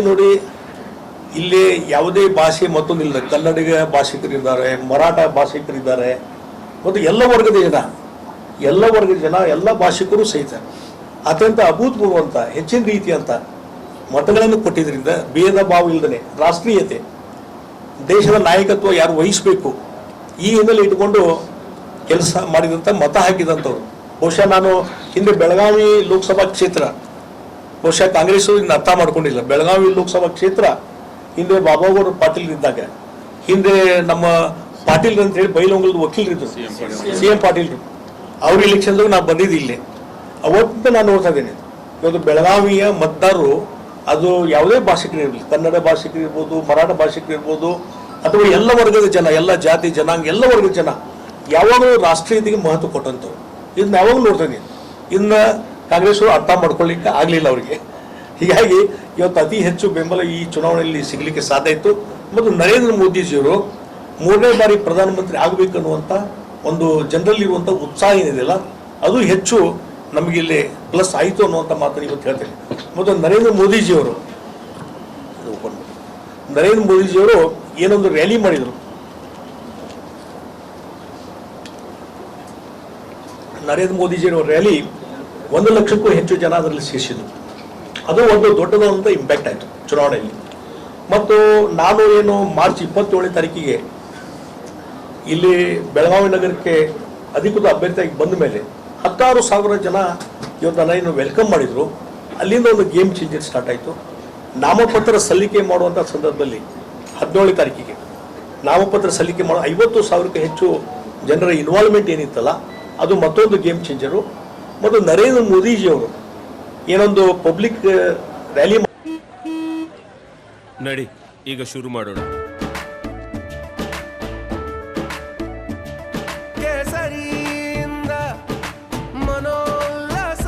ನೋಡಿ, ಇಲ್ಲಿ ಯಾವುದೇ ಭಾಷೆ ಮತ್ತೊಂದಿಲ್ಲ. ಕನ್ನಡಿಗ ಭಾಷಿಕರಿದ್ದಾರೆ, ಮರಾಠ ಭಾಷಿಕರಿದ್ದಾರೆ, ಮತ್ತು ಎಲ್ಲ ವರ್ಗದ ಜನ ಎಲ್ಲ ಭಾಷಿಕರು ಸಹಿತ ಅತ್ಯಂತ ಅಭೂತಪೂರ್ವ ಅಂತ ಹೆಚ್ಚಿನ ರೀತಿ ಅಂತ ಮತಗಳನ್ನು ಕೊಟ್ಟಿದ್ದರಿಂದ ಭೇದ ಭಾವ ಇಲ್ಲದೇ ರಾಷ್ಟ್ರೀಯತೆ, ದೇಶದ ನಾಯಕತ್ವ ಯಾರು ವಹಿಸಬೇಕು ಈ ಹಿನ್ನೆಲೆ ಇಟ್ಕೊಂಡು ಕೆಲಸ ಮಾಡಿದಂಥ ಮತ ಹಾಕಿದಂಥವ್ರು. ಬಹುಶಃ ನಾನು ಹಿಂದೆ ಬೆಳಗಾವಿ ಲೋಕಸಭಾ ಕ್ಷೇತ್ರ, ಬಹುಶಃ ಕಾಂಗ್ರೆಸ್ ಇನ್ನು ಅರ್ಥ ಮಾಡ್ಕೊಂಡಿಲ್ಲ. ಬೆಳಗಾವಿ ಲೋಕಸಭಾ ಕ್ಷೇತ್ರ ಹಿಂದೆ ಬಾಬಾಗೌಡ ಪಾಟೀಲ್ ಇದ್ದಾಗ, ಹಿಂದೆ ನಮ್ಮ ಪಾಟೀಲ್ ಅಂತ ಹೇಳಿ ಬೈಲೊಂಗಲದ ವಕೀಲರಿದ್ರು, CM ಪಾಟೀಲ್ರು, ಅವ್ರ ಎಲೆಕ್ಷನ್ದಾಗ ನಾವು ಬಂದಿದ್ದು ಇಲ್ಲಿ. ಅವತ್ತು ನಾನು ನೋಡ್ತಾ ಇದ್ದೇನೆ, ಇವತ್ತು ಬೆಳಗಾವಿಯ ಮತದಾರರು ಅದು ಯಾವುದೇ ಭಾಷಿಕರಿರಲಿ, ಕನ್ನಡ ಭಾಷಿಕರಿರ್ಬೋದು, ಮರಾಠ ಭಾಷಿಕರಿರ್ಬೋದು, ಅಥವಾ ಎಲ್ಲ ವರ್ಗದ ಜನ, ಎಲ್ಲ ಜಾತಿ ಜನಾಂಗ, ಎಲ್ಲ ವರ್ಗದ ಜನ ಯಾವಾಗಲೂ ರಾಷ್ಟ್ರೀಯತೆಗೆ ಮಹತ್ವ ಕೊಟ್ಟಂಥವ್ರು. ಇದನ್ನ ಯಾವಾಗಲೂ ನೋಡ್ತಾ ಇದ್ದೀನಿ. ಇದನ್ನ ಕಾಂಗ್ರೆಸ್ ಅರ್ಥ ಮಾಡ್ಕೊಳ್ಳಿಕ್ಕೆ ಆಗಲಿಲ್ಲ ಅವರಿಗೆ. ಹೀಗಾಗಿ ಇವತ್ತು ಅತಿ ಹೆಚ್ಚು ಬೆಂಬಲ ಈ ಚುನಾವಣೆಯಲ್ಲಿ ಸಿಗಲಿಕ್ಕೆ ಸಾಧ್ಯ ಇತ್ತು. ಮತ್ತು ನರೇಂದ್ರ ಮೋದಿಜಿಯವರು 3ನೇ ಬಾರಿ ಪ್ರಧಾನಮಂತ್ರಿ ಆಗಬೇಕನ್ನುವಂಥ ಒಂದು ಜನರಲ್ಲಿರುವಂಥ ಉತ್ಸಾಹ ಏನಿದೆಯಲ್ಲ, ಅದು ಹೆಚ್ಚು ನಮಗೆ ಇಲ್ಲಿ ಪ್ಲಸ್ ಆಯಿತು ಅನ್ನುವಂಥ ಮಾತನ್ನು ಇವತ್ತು ಹೇಳ್ತೇನೆ. ಮತ್ತು ನರೇಂದ್ರ ಮೋದಿಜಿಯವರು ಏನೊಂದು ರ್ಯಾಲಿ ಮಾಡಿದರು. ನರೇಂದ್ರ ಮೋದಿಜಿಯವರ ರ್ಯಾಲಿ 1 ಲಕ್ಷಕ್ಕೂ ಹೆಚ್ಚು ಜನ ಅದರಲ್ಲಿ ಸೇರಿಸಿದ್ರು. ಅದು ಒಂದು ದೊಡ್ಡದಾದಂಥ ಇಂಪ್ಯಾಕ್ಟ್ ಆಯಿತು ಚುನಾವಣೆಯಲ್ಲಿ. ಮತ್ತು ನಾನು ಏನು ಮಾರ್ಚ್ 27ನೇ ತಾರೀಕಿಗೆ ಇಲ್ಲಿ ಬೆಳಗಾವಿ ನಗರಕ್ಕೆ ಅಧಿಕೃತ ಅಭ್ಯರ್ಥಿಯಾಗಿ ಬಂದ ಮೇಲೆ 16,000 ಜನ ಇವತ್ತು ನನ್ನನ್ನು ವೆಲ್ಕಮ್ ಮಾಡಿದರು. ಅಲ್ಲಿಂದ ಒಂದು ಗೇಮ್ ಚೇಂಜರ್ ಸ್ಟಾರ್ಟ್ ಆಯಿತು. ನಾಮಪತ್ರ ಸಲ್ಲಿಕೆ ಮಾಡುವಂಥ ಸಂದರ್ಭದಲ್ಲಿ 17ನೇ ತಾರೀಕಿಗೆ ನಾಮಪತ್ರ ಸಲ್ಲಿಕೆ ಮಾಡೋ 50,000ಕ್ಕೂ ಹೆಚ್ಚು ಜನರ ಇನ್ವಾಲ್ವ್ಮೆಂಟ್ ಏನಿತ್ತಲ್ಲ, ಅದು ಮತ್ತೊಂದು ಗೇಮ್ ಚೇಂಜರು. ಮತ್ತು ನರೇಂದ್ರ ಮೋದಿಜಿಯವರು ಏನೊಂದು ಪಬ್ಲಿಕ್ ರ್ಯಾಲಿ ನಡಿ ಈಗ ಶುರು ಮಾಡೋಣ. ಕೇಸರಿಯಿಂದ ಮನೋಲ್ಲಾಸ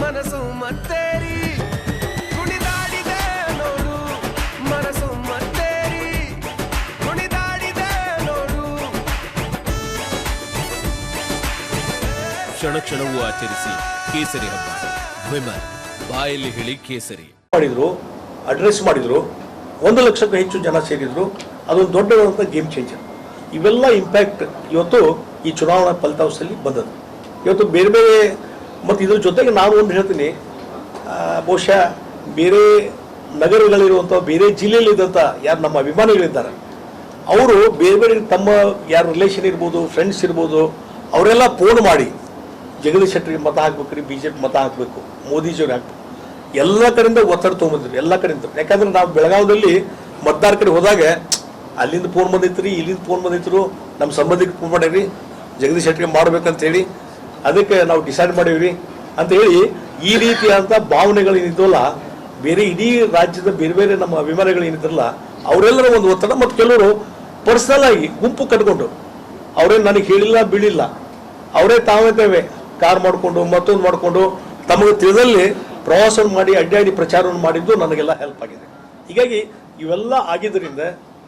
ಮನಸ್ಸು ಮತ್ತೇರಿ ಕುಣಿದಾಡಿದೆ ನೋಡು, ಮನಸ್ಸು ಮತ್ತೇರಿ ಕುಣಿದಾಡಿದೆ ನೋಡು. ಕ್ಷಣ ಕ್ಷಣವೂ ಆಚರಿಸಿ ಕೇಸರಿ ಹಬ್ಬ. ವಿಮಲ್ ಬಾಯಲ್ಲಿ ಹೇಳಿ ಕೇಸರಿ ಮಾಡಿದ್ರು, ಅಡ್ರೆಸ್ ಮಾಡಿದ್ರು. 1 ಲಕ್ಷಕ್ಕೂ ಹೆಚ್ಚು ಜನ ಸೇರಿದ್ರು. ಅದೊಂದು ದೊಡ್ಡದಾದಂಥ ಗೇಮ್ ಚೇಂಜರ್. ಇವೆಲ್ಲ ಇಂಪ್ಯಾಕ್ಟ್ ಇವತ್ತು ಈ ಚುನಾವಣಾ ಫಲಿತಾಂಶದಲ್ಲಿ ಬಂದದ್ದು. ಇವತ್ತು ಬೇರೆ ಬೇರೆ, ಮತ್ತು ಇದ್ರ ಜೊತೆಗೆ ನಾನು ಒಂದು ಹೇಳ್ತೀನಿ, ಬಹುಶಃ ಬೇರೆ ನಗರಗಳಿರುವಂಥ, ಬೇರೆ ಜಿಲ್ಲೆಯಲ್ಲಿದ್ದಂಥ ಯಾರು ನಮ್ಮ ಅಭಿಮಾನಿಗಳಿದ್ದಾರೆ, ಅವರು ಬೇರೆ ಬೇರೆ ತಮ್ಮ ಯಾರು ರಿಲೇಷನ್ ಇರ್ಬೋದು, ಫ್ರೆಂಡ್ಸ್ ಇರ್ಬೋದು, ಅವರೆಲ್ಲ ಫೋನ್ ಮಾಡಿ ಜಗದೀಶ್ ಶೆಟ್ಟರಿಗೆ ಮತ ಹಾಕ್ಬೇಕ್ರಿ, BJP ಮತ ಹಾಕಬೇಕು, ಮೋದಿಜಿಯವ್ರಿಗೆ ಹಾಕ್ಬೇಕು, ಎಲ್ಲ ಕಡೆಯಿಂದ ಒತ್ತಡ ತೊಗೊಂಬಂದಿದ್ರು, ಎಲ್ಲ ಕಡೆಯಿಂದ. ಯಾಕಂದ್ರೆ ನಾವು ಬೆಳಗಾವದಲ್ಲಿ ಮತದಾರ ಕಡೆ ಹೋದಾಗ ಅಲ್ಲಿಂದ ಫೋನ್ ಬಂದಿತ್ತು ರೀ, ಇಲ್ಲಿಂದ ಫೋನ್ ಬಂದಿತ್ತು, ನಮ್ಮ ಸಂಬಂಧಿಕ ಫೋನ್ ಮಾಡೀವಿ ಜಗದೀಶ್ ಶೆಟ್ಟರಿಗೆ ಮಾಡ್ಬೇಕಂತ ಹೇಳಿ, ಅದಕ್ಕೆ ನಾವು ಡಿಸೈಡ್ ಮಾಡೀವಿ ಅಂತ ಹೇಳಿ, ಈ ರೀತಿಯಾದಂಥ ಭಾವನೆಗಳು ಏನಿದ್ವಲ್ಲ, ಬೇರೆ ಇಡೀ ರಾಜ್ಯದ ಬೇರೆ ಬೇರೆ ನಮ್ಮ ಅಭಿಮಾನಿಗಳು ಏನಿದ್ರಲ್ಲ, ಅವರೆಲ್ಲರ ಒಂದು ಒತ್ತಡ. ಮತ್ತು ಕೆಲವರು ಪರ್ಸನಲ್ ಆಗಿ ಗುಂಪು ಕಟ್ಕೊಂಡು, ಅವರೇನು ನನಗೆ ಹೇಳಿಲ್ಲ ಬೀಳಿಲ್ಲ, ಅವರೇ ತಾವೇ ಕಾರ್ ಮಾಡಿಕೊಂಡು ಮತ್ತೊಂದು ಮಾಡಿಕೊಂಡು ತಮಗೆ ತಿಳಿದಲ್ಲಿ ಪ್ರವಾಸ ಮಾಡಿ ಅಡ್ಡಾಡಿ ಪ್ರಚಾರವನ್ನು ಮಾಡಿದ್ದು ನನಗೆಲ್ಲ ಹೆಲ್ಪ್ ಆಗಿದೆ. ಹೀಗಾಗಿ ಇವೆಲ್ಲ ಆಗಿದ್ದರಿಂದ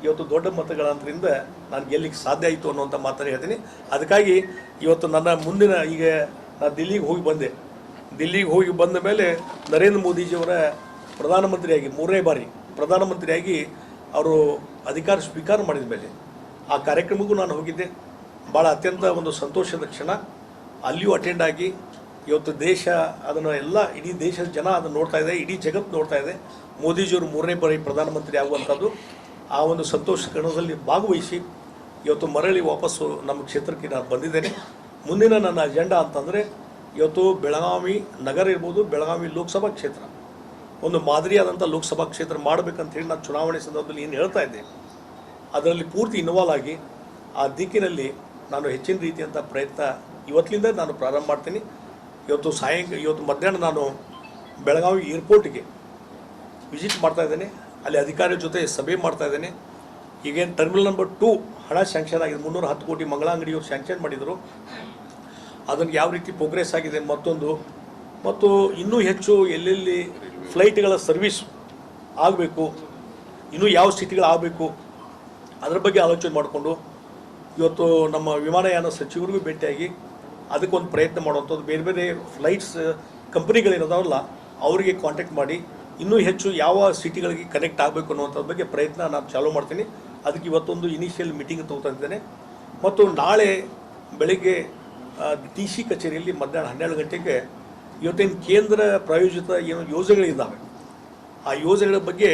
ಇವತ್ತು ದೊಡ್ಡ ಮತಗಳಂತರಿಂದ ನಾನು ಗೆಲ್ಲಿಕ್ಕೆ ಸಾಧ್ಯ ಆಯಿತು ಅನ್ನುವಂಥ ಮಾತನ್ನು ಹೇಳ್ತೀನಿ. ಅದಕ್ಕಾಗಿ ಇವತ್ತು ನನ್ನ ಮುಂದಿನ, ಈಗ ನಾನು ದಿಲ್ಲಿಗೆ ಹೋಗಿ ಬಂದ ಮೇಲೆ ನರೇಂದ್ರ ಮೋದಿಜಿಯವರ ಪ್ರಧಾನಮಂತ್ರಿಯಾಗಿ 3ನೇ ಬಾರಿ ಪ್ರಧಾನಮಂತ್ರಿಯಾಗಿ ಅವರು ಅಧಿಕಾರ ಸ್ವೀಕಾರ ಮಾಡಿದ ಮೇಲೆ ಆ ಕಾರ್ಯಕ್ರಮಕ್ಕೂ ನಾನು ಹೋಗಿದ್ದೆ. ಭಾಳ ಅತ್ಯಂತ ಒಂದು ಸಂತೋಷದ ಕ್ಷಣ. ಅಲ್ಲಿಯೂ ಅಟೆಂಡ್ ಆಗಿ ಇವತ್ತು ದೇಶ ಅದನ್ನು ಎಲ್ಲ, ಇಡೀ ದೇಶದ ಜನ ಅದನ್ನು ನೋಡ್ತಾ ಇದೆ, ಇಡೀ ಜಗತ್ತು ನೋಡ್ತಾ ಇದೆ ಮೋದಿಜಿಯವರು 3ನೇ ಬಾರಿ ಪ್ರಧಾನಮಂತ್ರಿ ಆಗುವಂಥದ್ದು. ಆ ಒಂದು ಸಂತೋಷ ಕಣದಲ್ಲಿ ಭಾಗವಹಿಸಿ ಇವತ್ತು ಮರಳಿ ವಾಪಸ್ಸು ನಮ್ಮ ಕ್ಷೇತ್ರಕ್ಕೆ ನಾನು ಬಂದಿದ್ದೇನೆ. ಮುಂದಿನ ನನ್ನ ಅಜೆಂಡಾ ಅಂತಂದರೆ ಇವತ್ತು ಬೆಳಗಾವಿ ನಗರ ಇರ್ಬೋದು, ಬೆಳಗಾವಿ ಲೋಕಸಭಾ ಕ್ಷೇತ್ರ ಒಂದು ಮಾದರಿಯಾದಂಥ ಲೋಕಸಭಾ ಕ್ಷೇತ್ರ ಮಾಡಬೇಕಂತೇಳಿ ನಾನು ಚುನಾವಣೆ ಸಂದರ್ಭದಲ್ಲಿ ಏನು ಹೇಳ್ತಾ ಇದ್ದೆ, ಅದರಲ್ಲಿ ಪೂರ್ತಿ ಇನ್ವಾಲ್ವ್ ಆಗಿ ಆ ದಿಕ್ಕಿನಲ್ಲಿ ನಾನು ಹೆಚ್ಚಿನ ರೀತಿಯಂಥ ಪ್ರಯತ್ನ ಇವತ್ತಿನಿಂದ ನಾನು ಪ್ರಾರಂಭ ಮಾಡ್ತೀನಿ. ಇವತ್ತು ಮಧ್ಯಾಹ್ನ ನಾನು ಬೆಳಗಾವಿ ಏರ್ಪೋರ್ಟ್ಗೆ ವಿಸಿಟ್ ಮಾಡ್ತಾ ಇದ್ದೇನೆ. ಅಲ್ಲಿ ಅಧಿಕಾರಿಗಳ ಜೊತೆ ಸಭೆ ಮಾಡ್ತಾ ಇದ್ದೇನೆ. ಈಗೇನು ಟರ್ಮಿನಲ್ ನಂಬರ್ 2 ಹಣ ಸ್ಯಾಂಕ್ಷನ್ ಆಗಿದೆ, 310 ಕೋಟಿ ಮಂಗಳ ಅಂಗಡಿಯವರು ಸ್ಯಾಂಕ್ಷನ್ ಮಾಡಿದರು. ಅದನ್ನು ಯಾವ ರೀತಿ ಪ್ರೋಗ್ರೆಸ್ ಆಗಿದೆ ಮತ್ತು ಇನ್ನೂ ಹೆಚ್ಚು ಎಲ್ಲೆಲ್ಲಿ ಫ್ಲೈಟ್ಗಳ ಸರ್ವಿಸ್ ಆಗಬೇಕು, ಇನ್ನೂ ಯಾವ ಸಿಟಿಗಳು ಆಗಬೇಕು, ಅದರ ಬಗ್ಗೆ ಆಲೋಚನೆ ಮಾಡಿಕೊಂಡು ಇವತ್ತು ನಮ್ಮ ವಿಮಾನಯಾನ ಸಚಿವರಿಗೂ ಭೇಟಿಯಾಗಿ ಅದಕ್ಕೊಂದು ಪ್ರಯತ್ನ ಮಾಡುವಂಥದ್ದು. ಬೇರೆ ಬೇರೆ ಫ್ಲೈಟ್ಸ್ ಕಂಪ್ನಿಗಳೇನದಾವಲ್ಲ ಅವರಿಗೆ ಕಾಂಟ್ಯಾಕ್ಟ್ ಮಾಡಿ ಇನ್ನೂ ಹೆಚ್ಚು ಯಾವ ಸಿಟಿಗಳಿಗೆ ಕನೆಕ್ಟ್ ಆಗಬೇಕು ಅನ್ನುವಂಥದ್ರ ಬಗ್ಗೆ ಪ್ರಯತ್ನ ನಾನು ಚಾಲೂ ಮಾಡ್ತೀನಿ. ಅದಕ್ಕೆ ಇವತ್ತೊಂದು ಇನಿಷಿಯಲ್ ಮೀಟಿಂಗ್ ತಗೋತಾ ಇದ್ದೇನೆ ಮತ್ತು ನಾಳೆ ಬೆಳಗ್ಗೆ ಡಿ ಸಿ ಕಚೇರಿಯಲ್ಲಿ ಮಧ್ಯಾಹ್ನ 12 ಗಂಟೆಗೆ ಇವತ್ತೇನು ಕೇಂದ್ರ ಪ್ರಾಯೋಜಿತ ಏನು ಯೋಜನೆಗಳಿದ್ದಾವೆ ಆ ಯೋಜನೆಗಳ ಬಗ್ಗೆ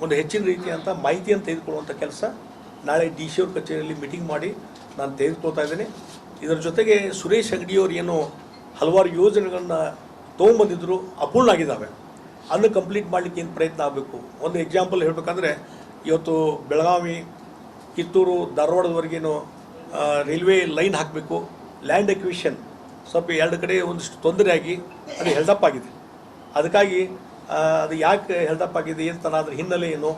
ಒಂದು ಹೆಚ್ಚಿನ ರೀತಿಯಂಥ ಮಾಹಿತಿಯನ್ನು ತೆಗೆದುಕೊಳ್ಳುವಂಥ ಕೆಲಸ ನಾಳೆ ಡಿ ಸಿ ಅವ್ರ ಕಚೇರಿಯಲ್ಲಿ ಮೀಟಿಂಗ್ ಮಾಡಿ ನಾನು ತೆಗೆದುಕೊಳ್ತಾ ಇದ್ದೇನೆ. ಇದರ ಜೊತೆಗೆ ಸುರೇಶ್ ಅಂಗಡಿಯವರು ಏನು ಹಲವಾರು ಯೋಜನೆಗಳನ್ನು ತೊಗೊಂಬಂದಿದ್ದರು ಅಪೂರ್ಣ ಆಗಿದ್ದಾವೆ, ಅದನ್ನು ಕಂಪ್ಲೀಟ್ ಮಾಡಲಿಕ್ಕೆ ಏನು ಪ್ರಯತ್ನ ಆಗಬೇಕು. ಒಂದು ಎಕ್ಸಾಂಪಲ್ ಹೇಳಬೇಕಂದ್ರೆ ಇವತ್ತು ಬೆಳಗಾವಿ ಕಿತ್ತೂರು ಧಾರವಾಡದವರೆಗೇನು ರೈಲ್ವೆ ಲೈನ್ ಹಾಕಬೇಕು, ಲ್ಯಾಂಡ್ ಎಕ್ವಿಷನ್ ಸ್ವಲ್ಪ 2 ಕಡೆ ಒಂದಿಷ್ಟು ತೊಂದರೆ ಆಗಿ ಅದು ಹೆಲ್ಡಪ್ ಆಗಿದೆ. ಅದಕ್ಕಾಗಿ ಅದು ಯಾಕೆ ಹೆಲ್ಡಪ್ ಆಗಿದೆ ಅಂತ ಅದರ ಹಿನ್ನೆಲೆ ಏನು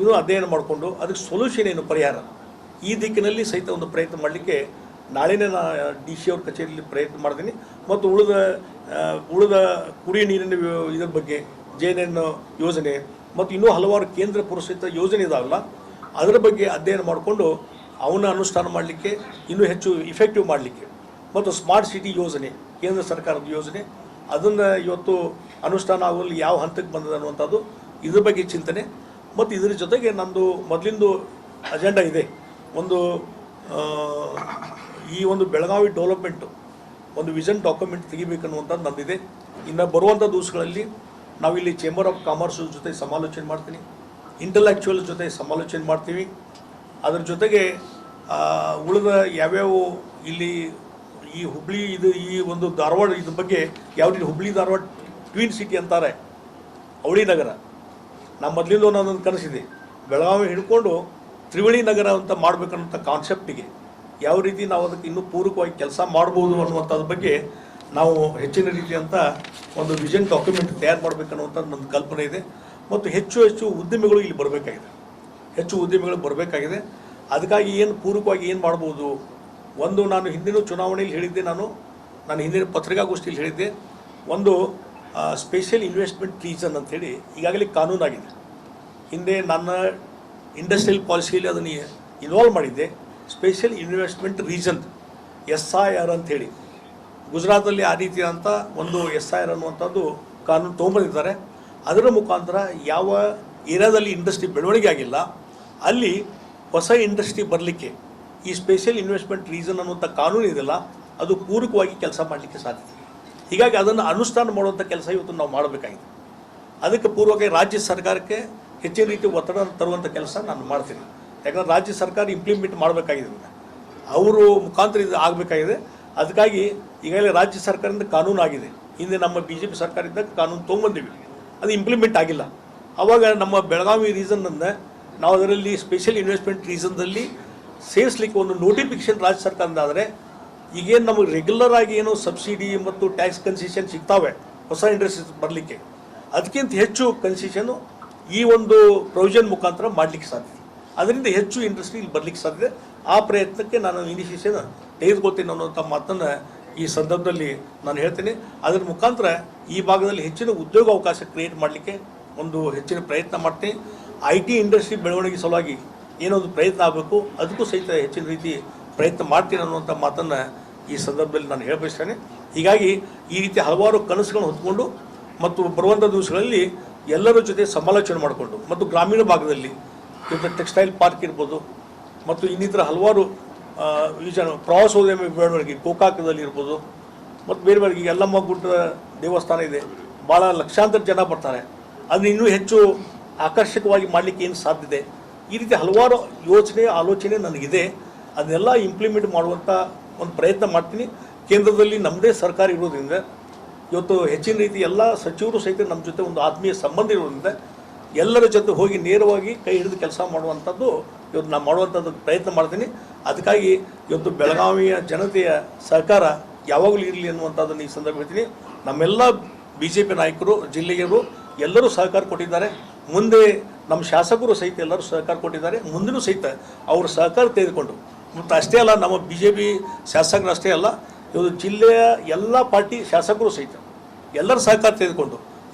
ಇನ್ನೂ ಅಧ್ಯಯನ ಮಾಡಿಕೊಂಡು ಅದಕ್ಕೆ ಸೊಲ್ಯೂಷನ್ ಏನು ಪರಿಹಾರ ಈ ದಿಕ್ಕಿನಲ್ಲಿ ಸಹಿತ ಒಂದು ಪ್ರಯತ್ನ ಮಾಡಲಿಕ್ಕೆ ನಾಳೆನೇ ನಾನು ಡಿ ಸಿ ಅವ್ರ ಕಚೇರಿಯಲ್ಲಿ ಪ್ರಯತ್ನ ಮಾಡ್ತೀನಿ. ಮತ್ತು ಉಳಿದ ಕುಡಿಯ ನೀರಿನ ಇದರ ಬಗ್ಗೆ ಜೇನೇನು ಯೋಜನೆ ಮತ್ತು ಇನ್ನೂ ಹಲವಾರು ಕೇಂದ್ರ ಪುರಸ್ಕೃತ ಯೋಜನೆ ಇದಾವಲ್ಲ ಅದರ ಬಗ್ಗೆ ಅಧ್ಯಯನ ಮಾಡಿಕೊಂಡು ಅವನ್ನ ಅನುಷ್ಠಾನ ಮಾಡಲಿಕ್ಕೆ ಇನ್ನೂ ಹೆಚ್ಚು ಇಫೆಕ್ಟಿವ್ ಮಾಡಲಿಕ್ಕೆ ಮತ್ತು ಸ್ಮಾರ್ಟ್ ಸಿಟಿ ಯೋಜನೆ ಕೇಂದ್ರ ಸರ್ಕಾರದ ಯೋಜನೆ ಅದನ್ನು ಇವತ್ತು ಅನುಷ್ಠಾನ ಆಗುವಲ್ಲಿ ಯಾವ ಹಂತಕ್ಕೆ ಬಂದಿದೆ ಅನ್ನುವಂಥದ್ದು ಇದ್ರ ಬಗ್ಗೆ ಚಿಂತನೆ. ಮತ್ತು ಇದರ ಜೊತೆಗೆ ನಂದು ಮೊದಲಿಂದು ಅಜೆಂಡಾ ಇದೆ, ಈ ಒಂದು ಬೆಳಗಾವಿ ಡೆವಲಪ್ಮೆಂಟು ಒಂದು ವಿಷನ್ ಡಾಕ್ಯುಮೆಂಟ್ ತೆಗಿಬೇಕನ್ನುವಂಥದ್ದು ನಂದಿದೆ. ಇನ್ನು ಬರುವಂಥ ದಿವಸಗಳಲ್ಲಿ ನಾವಿಲ್ಲಿ ಚೇಂಬರ್ ಆಫ್ ಕಾಮರ್ಸ್ ಜೊತೆ ಸಮಾಲೋಚನೆ ಮಾಡ್ತೀನಿ, ಇಂಟಲೆಕ್ಚುವಲ್ ಜೊತೆ ಸಮಾಲೋಚನೆ ಮಾಡ್ತೀವಿ. ಅದರ ಜೊತೆಗೆ ಉಳಿದ ಯಾವ್ಯಾವ ಇಲ್ಲಿ ಈ ಹುಬ್ಳಿ ಈ ಒಂದು ಧಾರವಾಡ ಇದ್ರ ಬಗ್ಗೆ ಯಾವ ರೀತಿ ಹುಬ್ಳಿ ಧಾರವಾಡ ಟ್ವಿನ್ ಸಿಟಿ ಅಂತಾರೆ, ಅವಳಿ ನಗರ ನಮ್ಮ ಮೊದಲಿಂದ ಒಂದೊಂದು ಕನಸಿದೆ, ಬೆಳಗಾವಿ ಹಿಡ್ಕೊಂಡು ತ್ರಿವಳಿ ನಗರ ಅಂತ ಮಾಡಬೇಕನ್ನೋಂಥ ಕಾನ್ಸೆಪ್ಟಿಗೆ ಯಾವ ರೀತಿ ನಾವು ಅದಕ್ಕೆ ಇನ್ನೂ ಪೂರಕವಾಗಿ ಕೆಲಸ ಮಾಡ್ಬೋದು ಅನ್ನುವಂಥದ್ರ ಬಗ್ಗೆ ನಾವು ಹೆಚ್ಚಿನ ರೀತಿಯಂಥ ಒಂದು ವಿಷನ್ ಡಾಕ್ಯುಮೆಂಟ್ ತಯಾರು ಮಾಡಬೇಕನ್ನುವಂಥದ್ದು ನನ್ನ ಕಲ್ಪನೆ ಇದೆ. ಮತ್ತು ಹೆಚ್ಚು ಉದ್ಯಮಿಗಳು ಇಲ್ಲಿ ಬರಬೇಕಾಗಿದೆ. ಅದಕ್ಕಾಗಿ ಏನು ಪೂರಕವಾಗಿ ಏನು ಮಾಡ್ಬೋದು, ಒಂದು ನಾನು ಹಿಂದಿನ ಚುನಾವಣೆಯಲ್ಲಿ ಹೇಳಿದ್ದೆ, ನಾನು ಹಿಂದಿನ ಪತ್ರಿಕಾಗೋಷ್ಠಿಯಲ್ಲಿ ಹೇಳಿದ್ದೆ, ಒಂದು ಸ್ಪೆಷಲ್ ಇನ್ವೆಸ್ಟ್ಮೆಂಟ್ ರೀಸನ್ ಅಂಥೇಳಿ ಈಗಾಗಲೇ ಕಾನೂನಾಗಿದೆ. ಹಿಂದೆ ನನ್ನ ಇಂಡಸ್ಟ್ರಿಯಲ್ ಪಾಲಿಸಿಯಲ್ಲಿ ಅದನ್ನು ಇನ್ವಾಲ್ವ್ ಮಾಡಿದ್ದೆ. ಸ್ಪೆಷಲ್ ಇನ್ವೆಸ್ಟ್ಮೆಂಟ್ ರೀಸನ್ SIR ಅಂಥೇಳಿ ಗುಜರಾತಲ್ಲಿ ಆ ರೀತಿಯಾದಂಥ ಒಂದು SIR ಅನ್ನುವಂಥದ್ದು ಕಾನೂನು ತೊಗೊಂಬಂದಿದ್ದಾರೆ. ಅದರ ಮುಖಾಂತರ ಯಾವ ಏರಿಯಾದಲ್ಲಿ ಇಂಡಸ್ಟ್ರಿ ಬೆಳವಣಿಗೆ ಆಗಿಲ್ಲ ಅಲ್ಲಿ ಹೊಸ ಇಂಡಸ್ಟ್ರಿ ಬರಲಿಕ್ಕೆ ಈ ಸ್ಪೆಷಲ್ ಇನ್ವೆಸ್ಟ್ಮೆಂಟ್ ರೀಸನ್ ಅನ್ನುವಂಥ ಕಾನೂನು ಇದೆಯಲ್ಲ ಅದು ಪೂರಕವಾಗಿ ಕೆಲಸ ಮಾಡಲಿಕ್ಕೆ ಸಾಧ್ಯತೆ. ಹೀಗಾಗಿ ಅದನ್ನು ಅನುಷ್ಠಾನ ಮಾಡುವಂಥ ಕೆಲಸ ಇವತ್ತು ನಾವು ಮಾಡಬೇಕಾಗಿದೆ. ಅದಕ್ಕೆ ಪೂರ್ವಕವಾಗಿ ರಾಜ್ಯ ಸರ್ಕಾರಕ್ಕೆ ಹೆಚ್ಚಿನ ರೀತಿ ಒತ್ತಡ ತರುವಂಥ ಕೆಲಸ ನಾನು ಮಾಡ್ತೀನಿ. ಯಾಕಂದರೆ ರಾಜ್ಯ ಸರ್ಕಾರ ಇಂಪ್ಲಿಮೆಂಟ್ ಮಾಡಬೇಕಾಗಿದೆ, ಅವರು ಮುಖಾಂತರ ಇದು ಆಗಬೇಕಾಗಿದೆ. ಅದಕ್ಕಾಗಿ ಈಗಾಗಲೇ ರಾಜ್ಯ ಸರ್ಕಾರದಿಂದ ಕಾನೂನು ಆಗಿದೆ. ಹಿಂದೆ ನಮ್ಮ BJP ಸರ್ಕಾರ ಇದ್ದಾಗ ಕಾನೂನು ತೊಗೊಂಬಂದಿವಿ, ಅದು ಇಂಪ್ಲಿಮೆಂಟ್ ಆಗಿಲ್ಲ. ಆವಾಗ ನಮ್ಮ ಬೆಳಗಾವಿ ರೀಸನ್ನನ್ನು ನಾವು ಅದರಲ್ಲಿ ಸ್ಪೆಷಲ್ ಇನ್ವೆಸ್ಟ್ಮೆಂಟ್ ರೀಸನ್ದಲ್ಲಿ ಸೇರಿಸಲಿಕ್ಕೆ ಒಂದು ನೋಟಿಫಿಕೇಶನ್ ರಾಜ್ಯ ಸರ್ಕಾರದಿಂದ ಆದರೆ ಈಗೇನು ನಮಗೆ ರೆಗ್ಯುಲರ್ ಆಗಿ ಏನು ಸಬ್ಸಿಡಿ ಮತ್ತು ಟ್ಯಾಕ್ಸ್ ಕನ್ಸೆಷನ್ ಸಿಗ್ತಾವೆ ಹೊಸ ಇಂಡಸ್ಟ್ರೀಸ್ ಬರಲಿಕ್ಕೆ, ಅದಕ್ಕಿಂತ ಹೆಚ್ಚು ಕನ್ಸೆಷನ್ನು ಈ ಒಂದು ಪ್ರೊವಿಷನ್ ಮುಖಾಂತರ ಮಾಡಲಿಕ್ಕೆ ಸಾಧ್ಯ. ಅದರಿಂದ ಹೆಚ್ಚು ಇಂಡಸ್ಟ್ರಿ ಇಲ್ಲಿ ಬರಲಿಕ್ಕೆ ಸಾಧ್ಯತೆ. ಆ ಪ್ರಯತ್ನಕ್ಕೆ ನಾನು ಇನಿಷಿಯೇಷನ್ ತೆಗೆದುಕೊಳ್ತೀನಿ ಅನ್ನೋಂಥ ಮಾತನ್ನು ಈ ಸಂದರ್ಭದಲ್ಲಿ ನಾನು ಹೇಳ್ತೀನಿ. ಅದರ ಮುಖಾಂತರ ಈ ಭಾಗದಲ್ಲಿ ಹೆಚ್ಚಿನ ಉದ್ಯೋಗಾವಕಾಶ ಕ್ರಿಯೇಟ್ ಮಾಡಲಿಕ್ಕೆ ಒಂದು ಹೆಚ್ಚಿನ ಪ್ರಯತ್ನ ಮಾಡ್ತೀನಿ. IT ಇಂಡಸ್ಟ್ರಿ ಬೆಳವಣಿಗೆ ಸಲುವಾಗಿ ಏನೊಂದು ಪ್ರಯತ್ನ ಆಗಬೇಕು ಅದಕ್ಕೂ ಸಹಿತ ಹೆಚ್ಚಿನ ರೀತಿ ಪ್ರಯತ್ನ ಮಾಡ್ತೀನಿ ಅನ್ನುವಂಥ ಮಾತನ್ನು ಈ ಸಂದರ್ಭದಲ್ಲಿ ನಾನು ಹೇಳಬಯಸ್ತೇನೆ. ಹೀಗಾಗಿ ಈ ರೀತಿ ಹಲವಾರು ಕನಸುಗಳನ್ನು ಹೊತ್ಕೊಂಡು ಮತ್ತು ಬರುವಂಥ ದಿವಸಗಳಲ್ಲಿ ಎಲ್ಲರ ಜೊತೆ ಸಮಾಲೋಚನೆ ಮಾಡಿಕೊಂಡು ಮತ್ತು ಗ್ರಾಮೀಣ ಭಾಗದಲ್ಲಿ ಇವತ್ತು ಟೆಕ್ಸ್ಟೈಲ್ ಪಾರ್ಕ್ ಇರ್ಬೋದು ಮತ್ತು ಇನ್ನಿತರ ಹಲವಾರು ಪ್ರವಾಸೋದ್ಯಮ ಬೆಳವಣಿಗೆ ಗೋಕಾಕದಲ್ಲಿ ಇರ್ಬೋದು ಮತ್ತು ಬೇರೆ ಬೇರೆ ಈಗ ಯಲ್ಲಮ್ಮ ಗುಡ್ಡ ದೇವಸ್ಥಾನ ಇದೆ, ಭಾಳ ಲಕ್ಷಾಂತರ ಜನ ಬರ್ತಾರೆ. ಅದನ್ನ ಇನ್ನೂ ಹೆಚ್ಚು ಆಕರ್ಷಕವಾಗಿ ಮಾಡಲಿಕ್ಕೆ ಏನು ಸಾಧ್ಯತೆ, ಈ ರೀತಿ ಹಲವಾರು ಆಲೋಚನೆ ನನಗಿದೆ. ಅದನ್ನೆಲ್ಲ ಇಂಪ್ಲಿಮೆಂಟ್ ಮಾಡುವಂಥ ಒಂದು ಪ್ರಯತ್ನ ಮಾಡ್ತೀನಿ. ಕೇಂದ್ರದಲ್ಲಿ ನಮ್ಮದೇ ಸರ್ಕಾರ ಇರೋದ್ರಿಂದ ಇವತ್ತು ಹೆಚ್ಚಿನ ರೀತಿ ಎಲ್ಲ ಸಚಿವರು ಸಹಿತ ನಮ್ಮ ಜೊತೆ ಒಂದು ಆತ್ಮೀಯ ಸಂಬಂಧ ಇರೋದ್ರಿಂದ ಎಲ್ಲರ ಜೊತೆ ಹೋಗಿ ನೇರವಾಗಿ ಕೈ ಹಿಡಿದು ಕೆಲಸ ಮಾಡುವಂಥದ್ದು ಇವತ್ತು ನಾನು ಮಾಡುವಂಥದ್ದು ಪ್ರಯತ್ನ ಮಾಡ್ತೀನಿ. ಅದಕ್ಕಾಗಿ ಇವತ್ತು ಬೆಳಗಾವಿಯ ಜನತೆಯ ಸಹಕಾರ ಯಾವಾಗಲೂ ಇರಲಿ ಅನ್ನುವಂಥದ್ದನ್ನು ಈ ಸಂದರ್ಭ ಹೇಳ್ತೀನಿ. ನಮ್ಮೆಲ್ಲ BJP ನಾಯಕರು, ಜಿಲ್ಲೆಯರು ಎಲ್ಲರೂ ಸಹಕಾರ ಕೊಟ್ಟಿದ್ದಾರೆ. ಮುಂದೆ ನಮ್ಮ ಶಾಸಕರು ಸಹಿತ ಎಲ್ಲರೂ ಸಹಕಾರ ಕೊಟ್ಟಿದ್ದಾರೆ. ಮುಂದಿನೂ ಸಹಿತ ಅವರ ಸಹಕಾರ ತೆಗೆದುಕೊಂಡು ಮತ್ತು ಅಷ್ಟೇ ಅಲ್ಲ, ನಮ್ಮ BJP ಶಾಸಕರು ಅಷ್ಟೇ ಅಲ್ಲ, ಇವತ್ತು ಜಿಲ್ಲೆಯ ಎಲ್ಲ ಪಾರ್ಟಿ ಶಾಸಕರು ಸಹಿತ ಎಲ್ಲರ ಸಹಕಾರ ತೆಗೆದುಕೊಂಡು